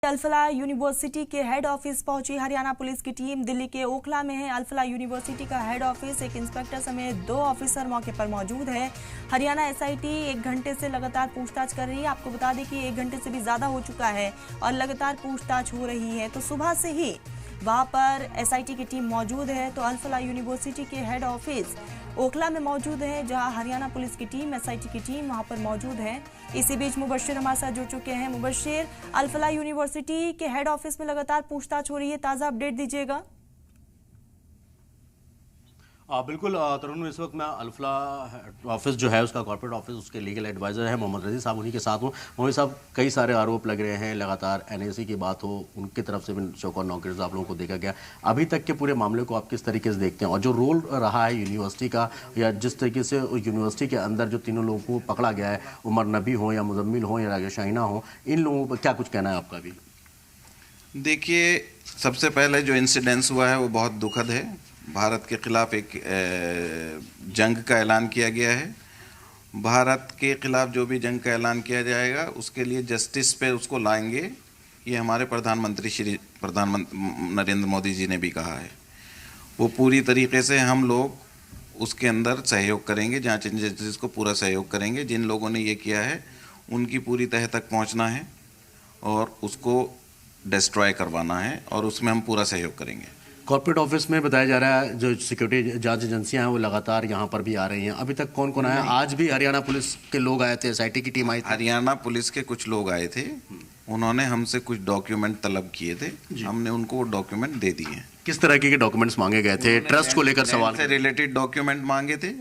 Al Falah university के head office पहुंची Haryana police की टीम। दिल्ली के ओखला में है अल-फलाह यूनिवर्सिटी का हेड ऑफिस। एक इंस्पेक्टर समेत 2 ऑफिसर मौके पर मौजूद है। हरियाणा एसआईटी 1 घंटे से लगातार पूछताछ कर रही है। आपको बता दें कि 1 घंटे से भी ज्यादा हो चुका है और लगातार पूछताछ हो रही है। तो सुबह से ही वहां पर एसआईटी की टीम मौजूद है। तो अल-फलाह यूनिवर्सिटी के हेड ऑफिस ओखला में मौजूद है, जहां हरियाणा पुलिस की टीम, एसआईटी की टीम वहां पर मौजूद है। इसी बीच मुबशिर हमारे साथ जुड़ चुके हैं। मुबशिर, अल-फलाह यूनिवर्सिटी के हेड ऑफिस में लगातार पूछताछ हो रही है, ताजा अपडेट दीजिएगा। बिल्कुल तरुण, इस वक्त मैं अल-फलाह ऑफिस जो है उसका कॉर्पोरेट ऑफिस, उसके लीगल एडवाइज़र है मोहम्मद रज़ी साहब, उन्हीं के साथ हूँ। मोहम्मद साहब, कई सारे आरोप लग रहे हैं, लगातार एनएसी की बात हो, उनकी तरफ से भी शौकत नोटिस आप लोगों को देखा गया। अभी तक के पूरे मामले को आप किस तरीके से देखते हैं, और जो रोल रहा है यूनिवर्सिटी का, या जिस तरीके से यूनिवर्सिटी के अंदर जो तीनों लोगों को पकड़ा गया है, उमर नबी हो या मुजम्मिल हो या राजेश शाहीना हो, इन लोगों पर क्या कुछ कहना है आपका? भी देखिए, सबसे पहले जो इंसिडेंस हुआ है वो बहुत दुखद है। भारत के खिलाफ एक जंग का ऐलान किया गया है। भारत के खिलाफ जो भी जंग का ऐलान किया जाएगा उसके लिए जस्टिस पे उसको लाएंगे, ये हमारे प्रधानमंत्री नरेंद्र मोदी जी ने भी कहा है। वो पूरी तरीके से हम लोग उसके अंदर सहयोग करेंगे, जांच एजेंसीज को पूरा सहयोग करेंगे। जिन लोगों ने ये किया है उनकी पूरी तह तक पहुंचना है और उसको डिस्ट्रॉय करवाना है, और उसमें हम पूरा सहयोग करेंगे। कॉर्पोरेट ऑफिस में बताया जा रहा है जो सिक्योरिटी जांच एजेंसियां हैं वो लगातार यहां पर भी आ रही हैं। अभी तक कौन कौन आया? आज भी हरियाणा पुलिस के लोग आए थे, एसआईटी की टीम आई थी। हरियाणा पुलिस के कुछ लोग आए थे, उन्होंने हमसे कुछ डॉक्यूमेंट तलब किए थे, हमने उनको वो डॉक्यूमेंट दे दिए हैं। किस तरह के डॉक्यूमेंट्स मांगे गए थे? ट्रस्ट को लेकर सवाल से रिलेटेड डॉक्यूमेंट मांगे थे,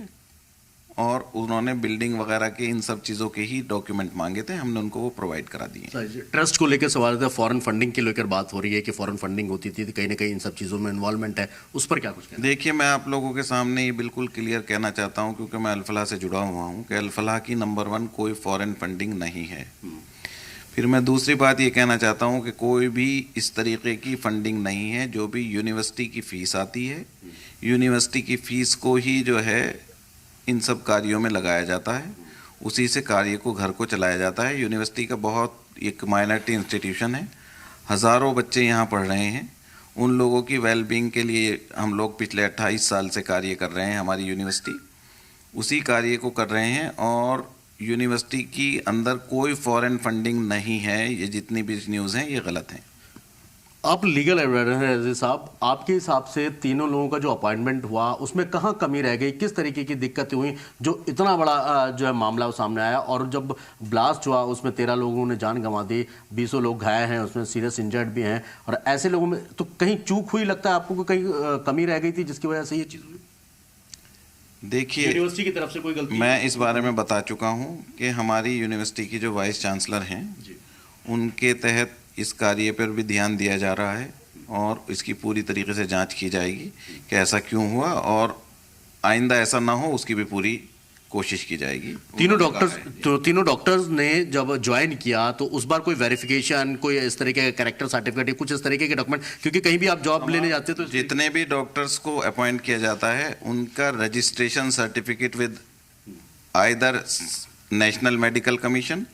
और उन्होंने बिल्डिंग वगैरह के इन सब चीज़ों के ही डॉक्यूमेंट मांगे थे, हमने उनको वो प्रोवाइड करा दिए। ट्रस्ट को लेकर सवाल था, फॉरेन फंडिंग के लेकर बात हो रही है कि फॉरेन फंडिंग होती थी, कहीं ना कहीं इन सब चीज़ों में इन्वॉल्वमेंट है, उस पर क्या कुछ कहना? देखिए, मैं आप लोगों के सामने ये बिल्कुल क्लियर कहना चाहता हूँ, क्योंकि मैं अल-फलाह से जुड़ा हुआ हूँ, कि अल-फलाह की नंबर 1 कोई फॉरेन फंडिंग नहीं है। फिर मैं दूसरी बात ये कहना चाहता हूँ कि कोई भी इस तरीके की फंडिंग नहीं है। जो भी यूनिवर्सिटी की फ़ीस आती है, यूनिवर्सिटी की फ़ीस को ही जो है इन सब कार्यों में लगाया जाता है, उसी से कार्य को घर को चलाया जाता है। यूनिवर्सिटी का बहुत एक माइनॉरिटी इंस्टीट्यूशन है, हज़ारों बच्चे यहाँ पढ़ रहे हैं। उन लोगों की वेलबींग के लिए हम लोग पिछले 28 साल से कार्य कर रहे हैं। हमारी यूनिवर्सिटी उसी कार्य को कर रहे हैं, और यूनिवर्सिटी की अंदर कोई फॉरेन फंडिंग नहीं है। ये जितनी भी न्यूज़ हैं ये गलत हैं। आप लीगल एडवाइजर हैं रज़ी साहब, आपके हिसाब से तीनों लोगों का जो अपॉइंटमेंट हुआ उसमें कहाँ कमी रह गई, किस तरीके की दिक्कतें हुई जो इतना बड़ा जो है मामला वो सामने आया? और जब ब्लास्ट हुआ उसमें 13 लोगों ने जान गंवा दी, 20 लोग घायल हैं, उसमें सीरियस इंजर्ड भी हैं, और ऐसे लोगों में तो कहीं चूक हुई, लगता है आपको कहीं कमी रह गई थी जिसकी वजह से ये चीज़ हुई? देखिए, यूनिवर्सिटी की तरफ से कोई गलती? मैं इस बारे में बता चुका हूँ कि हमारी यूनिवर्सिटी की जो वाइस चांसलर हैं, उनके तहत इस कार्य पर भी ध्यान दिया जा रहा है, और इसकी पूरी तरीके से जांच की जाएगी कि ऐसा क्यों हुआ, और आइंदा ऐसा ना हो उसकी भी पूरी कोशिश की जाएगी। तीनों डॉक्टर्स ने जब ज्वाइन किया तो उस बार कोई वेरिफिकेशन, कोई इस तरीके का कैरेक्टर सर्टिफिकेट, कुछ इस तरीके के डॉक्यूमेंट, क्योंकि कहीं भी आप जॉब लेने जाते तो जितने भी डॉक्टर्स को अपॉइंट किया जाता है उनका registration certificate with either national medical commission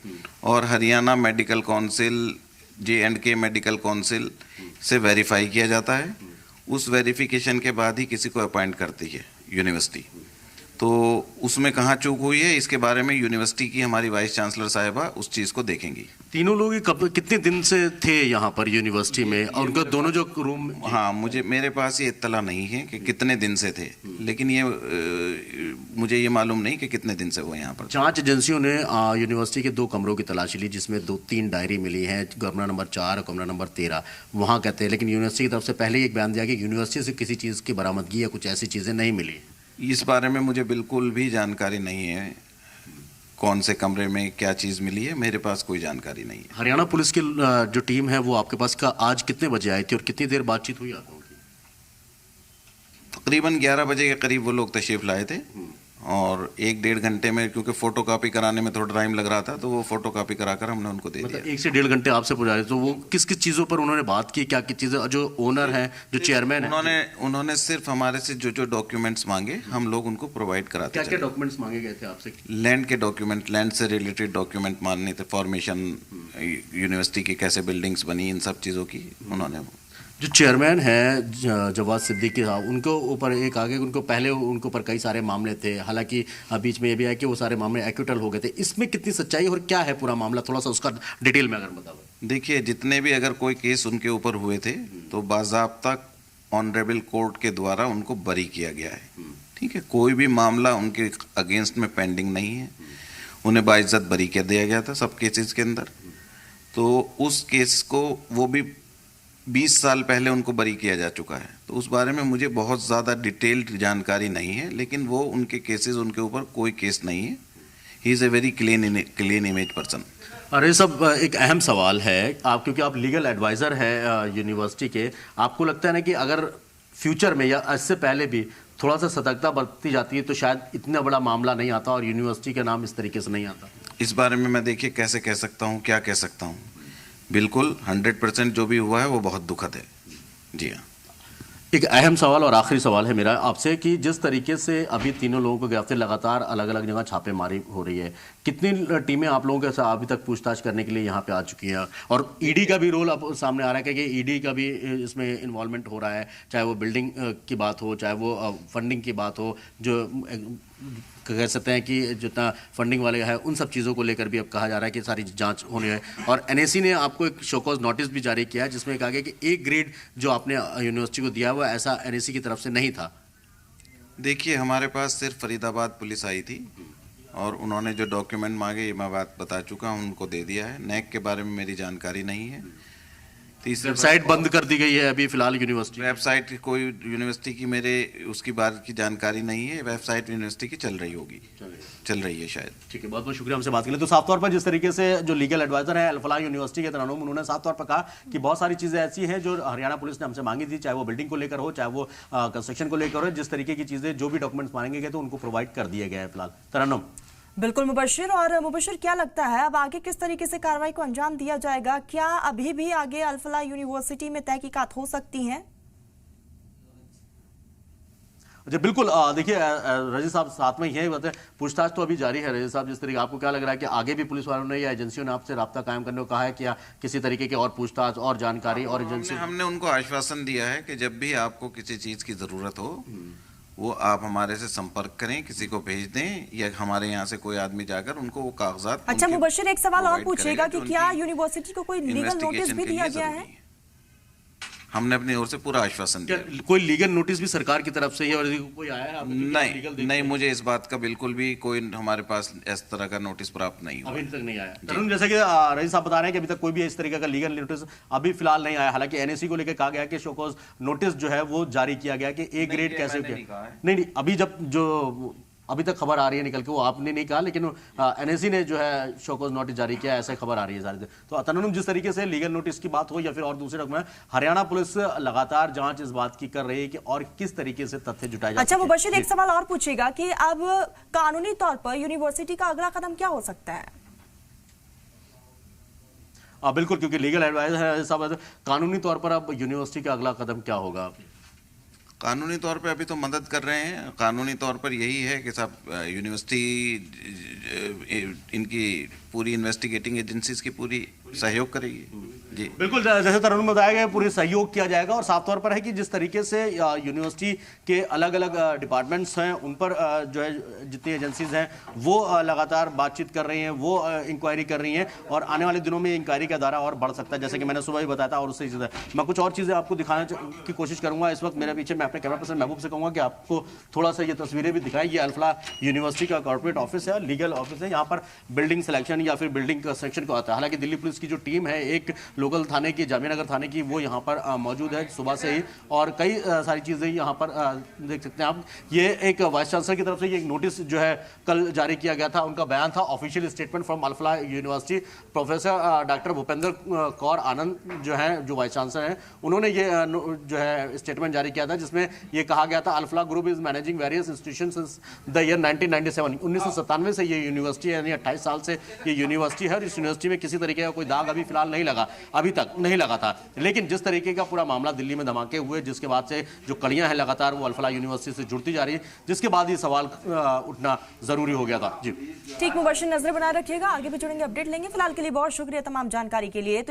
और Haryana medical council, J&K medical council से वेरीफाई किया जाता है। उस वेरिफिकेशन के बाद ही किसी को अपॉइंट करती है यूनिवर्सिटी। तो उसमें कहाँ चूक हुई है, इसके बारे में यूनिवर्सिटी की हमारी वाइस चांसलर साहिबा उस चीज़ को देखेंगी। तीनों लोग कितने दिन से थे यहाँ पर यूनिवर्सिटी में, और उनका दोनों जो रूम? हाँ, मेरे पास ये इत्तला नहीं है कि कितने दिन से थे, लेकिन ये मुझे ये मालूम नहीं कि कितने दिन से वो यहाँ पर। जांच एजेंसियों ने यूनिवर्सिटी के 2 कमरों की तलाशी ली, जिसमें 2-3 डायरी मिली है, कमरा नंबर 4 और कमरा नंबर 13 वहाँ कहते हैं। लेकिन यूनिवर्सिटी की तरफ से पहले एक बयान दिया कि यूनिवर्सिटी से किसी चीज़ की बरामदगी या कुछ ऐसी चीज़ें नहीं मिली। इस बारे में मुझे बिल्कुल भी जानकारी नहीं है, कौन से कमरे में क्या चीज़ मिली है, मेरे पास कोई जानकारी नहीं है। हरियाणा पुलिस की जो टीम है वो आपके पास का आज कितने बजे आई थी और कितनी देर बातचीत हुई आप लोगों की? तकरीबन 11 बजे के करीब वो लोग तशरीफ़ लाए थे, और 1-1.5 घंटे में, क्योंकि फोटो कॉपी कराने में थोड़ा टाइम लग रहा था, तो वो फोटो कॉपी कराकर हमने उनको दे दिया। 1 से 1.5 घंटे आपसे पुजारी, तो वो किस किस चीज़ों पर उन्होंने बात की, क्या किस चीज़ें, जो ओनर हैं, जो चेयरमैन हैं, उन्होंने सिर्फ हमारे से जो डॉक्यूमेंट्स मांगे हम लोग उनको प्रोवाइड कराते। क्या क्या डॉक्यूमेंट्स मांगे गए थे आपसे? लैंड के डॉक्यूमेंट, लैंड से रिलेटेड डॉक्यूमेंट मांगने थे, फॉर्मेशन, यूनिवर्सिटी की कैसे बिल्डिंग्स बनी, इन सब चीज़ों की उन्होंने। जो चेयरमैन है जवाद सिद्दीकी साहब, उनको ऊपर एक आगे, उनको पहले उनके ऊपर कई सारे मामले थे, हालांकि बीच में ये भी है कि वो सारे मामले एक्विटल हो गए थे। इसमें कितनी सच्चाई और क्या है पूरा मामला, थोड़ा सा उसका डिटेल में अगर बताओ। देखिए, जितने भी अगर कोई केस उनके ऊपर हुए थे तो बाज़ाब्ता ऑनरेबल कोर्ट के द्वारा उनको बरी किया गया है। ठीक है, कोई भी मामला उनके अगेंस्ट में पेंडिंग नहीं है, उन्हें बाइज्जत बरी कर दिया गया था सब केसेस के अंदर। तो उस केस को वो भी 20 साल पहले उनको बरी किया जा चुका है, तो उस बारे में मुझे बहुत ज़्यादा डिटेल्ड जानकारी नहीं है, लेकिन वो उनके केसेस, उनके ऊपर कोई केस नहीं है। He is a very clean image person. अरे सब एक अहम सवाल है आप, क्योंकि आप लीगल एडवाइज़र हैं यूनिवर्सिटी के, आपको लगता है ना कि अगर फ्यूचर में या इससे पहले भी थोड़ा सा सतर्कता बरती जाती है तो शायद इतना बड़ा मामला नहीं आता और यूनिवर्सिटी का नाम इस तरीके से नहीं आता? इस बारे में मैं देखिए कैसे कह सकता हूँ, क्या कह सकता हूँ। बिल्कुल 100% जो भी हुआ है वो बहुत दुखद है। जी हाँ। एक अहम सवाल और आखिरी सवाल है मेरा आपसे कि जिस तरीके से अभी तीनों लोगों को गिरफ्तार, लगातार अलग अलग जगह छापेमारी हो रही है, कितनी टीमें आप लोगों के साथ अभी तक पूछताछ करने के लिए यहाँ पे आ चुकी हैं? और ईडी का भी रोल अब सामने आ रहा है कि ईडी का भी इसमें इन्वॉल्वमेंट हो रहा है, चाहे वो बिल्डिंग की बात हो, चाहे वो फंडिंग की बात हो, जो कह सकते हैं कि जितना फंडिंग वाले हैं उन सब चीज़ों को लेकर भी अब कहा जा रहा है कि सारी जांच होनी है। और एनएसी ने आपको एक शोकॉज नोटिस भी जारी किया है जिसमें कहा गया कि एक ग्रेड जो आपने यूनिवर्सिटी को दिया हुआ ऐसा एनएसी की तरफ से नहीं था। देखिए, हमारे पास सिर्फ फरीदाबाद पुलिस आई थी और उन्होंने जो डॉक्यूमेंट मांगे, ये मैं बात बता चुका हूँ, उनको दे दिया है। नेक के बारे में मेरी जानकारी नहीं है। वेबसाइट बंद कर दी गई है अभी फिलहाल यूनिवर्सिटी। वेबसाइट कोई यूनिवर्सिटी की मेरे उसकी बात की जानकारी नहीं है। वेबसाइट यूनिवर्सिटी की चल रही होगी, चल रही है शायद। ठीक है, बहुत बहुत शुक्रिया हमसे बात के लिए। तो साफ तौर पर जिस तरीके से जो लीगल एडवाइजर है अल-फलाह यूनिवर्सिटी के तरनूम, उन्होंने साफ तौर पर कहा कि बहुत सारी चीजें ऐसी हैं जो हरियाणा पुलिस ने हमसे मांगी थी, चाहे वो बिल्डिंग को लेकर हो, चाहे वो कंस्ट्रक्शन को लेकर हो, जिस तरीके की चीजें जो भी डॉक्यूमेंट्स मांगे गए तो उनको प्रोवाइड कर दिए गए हैं फिलहाल। तरन्नुम। बिल्कुल मुबशिर, और मुबशिर क्या लगता है अब आगे किस तरीके से कार्रवाई को अंजाम दिया जाएगा? क्या अभी भी आगे अल-फलाह यूनिवर्सिटी में तहकीकात हो सकती हैं? जी बिल्कुल, देखिए रजी साहब साथ में यही बात है, पूछताछ तो अभी जारी है। रजी साहब, जिस तरीके आपको क्या लग रहा है कि आगे भी पुलिस वालों ने या एजेंसियों ने आपसे राब्ता कायम करने को कहा है कि किसी तरीके की और पूछताछ और जानकारी और एजेंसी? हमने उनको आश्वासन दिया है कि जब भी आपको किसी चीज की जरूरत हो वो आप हमारे से संपर्क करें, किसी को भेज दें या हमारे यहाँ से कोई आदमी जाकर उनको वो कागजात। अच्छा मुबशिर, एक सवाल और पूछेगा कि क्या यूनिवर्सिटी को कोई लीगल नोटिस भी दिया गया है? हमने अपनी ओर से पूरा आश्वासन दिया। कोई लीगल नोटिस भी सरकार की तरफ से ही और कोई आया है? नहीं, मुझे इस बात का बिल्कुल भी कोई हमारे पास इस तरह का नोटिस प्राप्त नहीं हुआ, अभी तक नहीं आया। तरुण, जैसे कि रईस साहब बता रहे हैं कि अभी तक कोई भी इस तरीके का लीगल नोटिस अभी फिलहाल नहीं आया। हालांकि एनएसी को लेकर कहा गया कि शोकॉज नोटिस जो है वो जारी किया गया कि ए ग्रेड कैसे नहीं, अभी जब जो अभी तक खबर आ रही है निकल के, वो आपने नहीं कहा, लेकिन एनएसी ने जो है शोकॉज नोटिस जारी किया, ऐसे खबर आ रही है सारी। तो तरन्नुम, जिस तरीके से लीगल नोटिस की बात हो या फिर और दूसरे डॉक्यूमेंट, हरियाणा पुलिस लगातार जांच इस बात की कर रही है कि और किस तरीके से तथ्य जुटाए जाए। अच्छा मुबशिर, एक सवाल और पूछेगा कि अब कानूनी तौर पर यूनिवर्सिटी का अगला कदम क्या हो सकता है? बिल्कुल, क्योंकि लीगल एडवाइजर है सब, कानूनी तौर पर अब यूनिवर्सिटी का अगला कदम क्या होगा? कानूनी तौर पे अभी तो मदद कर रहे हैं। कानूनी तौर पर यही है कि साहब यूनिवर्सिटी इनकी पूरी इन्वेस्टिगेटिंग एजेंसीज की पूरी सहयोग करेगी। जी बिल्कुल, जैसे तरुण में बताया गया, पूरी सहयोग किया जाएगा। और साफ तौर पर है कि जिस तरीके से यूनिवर्सिटी के अलग अलग डिपार्टमेंट्स हैं उन पर जो है जितनी एजेंसीज हैं वो लगातार बातचीत कर रही हैं, वो इंक्वायरी कर रही हैं और आने वाले दिनों में इंक्वायरी का दायरा और बढ़ सकता है, जैसे कि मैंने सुबह ही बताया था। और उससे ज़्यादा मैं कुछ और चीज़ें आपको दिखाने की कोशिश करूँगा। इस वक्त मेरे पीछे मैं अपने कैमरा पर्सन महबूब से कहूँगा कि आपको थोड़ा सा ये तस्वीरें भी दिखाएं। ये अल-फलाह यूनिवर्सिटी का कॉर्पोरेट ऑफिस है, लीगल ऑफिस है। यहाँ पर बिल्डिंग सिलेक्शन या फिर बिल्डिंग कंस्ट्रक्शन को आता है। हालांकि दिल्ली पुलिस पुलिस की जो टीम है, एक लोकल थाने की, जामिया नगर थाने की, वो यहाँ पर मौजूद है सुबह से ही, और कई सारी चीज़ें यहाँ पर देख सकते हैं आप। ये एक वाइस चांसलर की तरफ से ये एक नोटिस जो है कल जारी किया गया था, उनका बयान था, official statement from Al Falah university. Professor doctor Bhupendra Kaur Anand जो है, जो वाइस चांसलर हैं, उन्होंने ये जो है स्टेटमेंट जारी किया था, जिसमें ये कहा गया था Alfalah group is managing various institution since the year 1997। 1997 से ये यूनिवर्सिटी है, यानी 28 साल से ये यूनिवर्सिटी है, और इस यूनिवर्सिटी में किसी तरीके का कोई दाग अभी फिलहाल नहीं लगा, अभी तक नहीं लगा था। लेकिन जिस तरीके का पूरा मामला दिल्ली में धमाके हुए, जिसके बाद से जो कड़ियां हैं लगातार वो अल्फला यूनिवर्सिटी से जुड़ती जा रही है, जिसके बाद ये सवाल उठना जरूरी हो गया था। जी ठीक, मुबश्शिर, नजर बनाए रखिएगा, आगे भी जुड़ेंगे, अपडेट लेंगे। फिलहाल के लिए बहुत शुक्रिया तमाम जानकारी के लिए।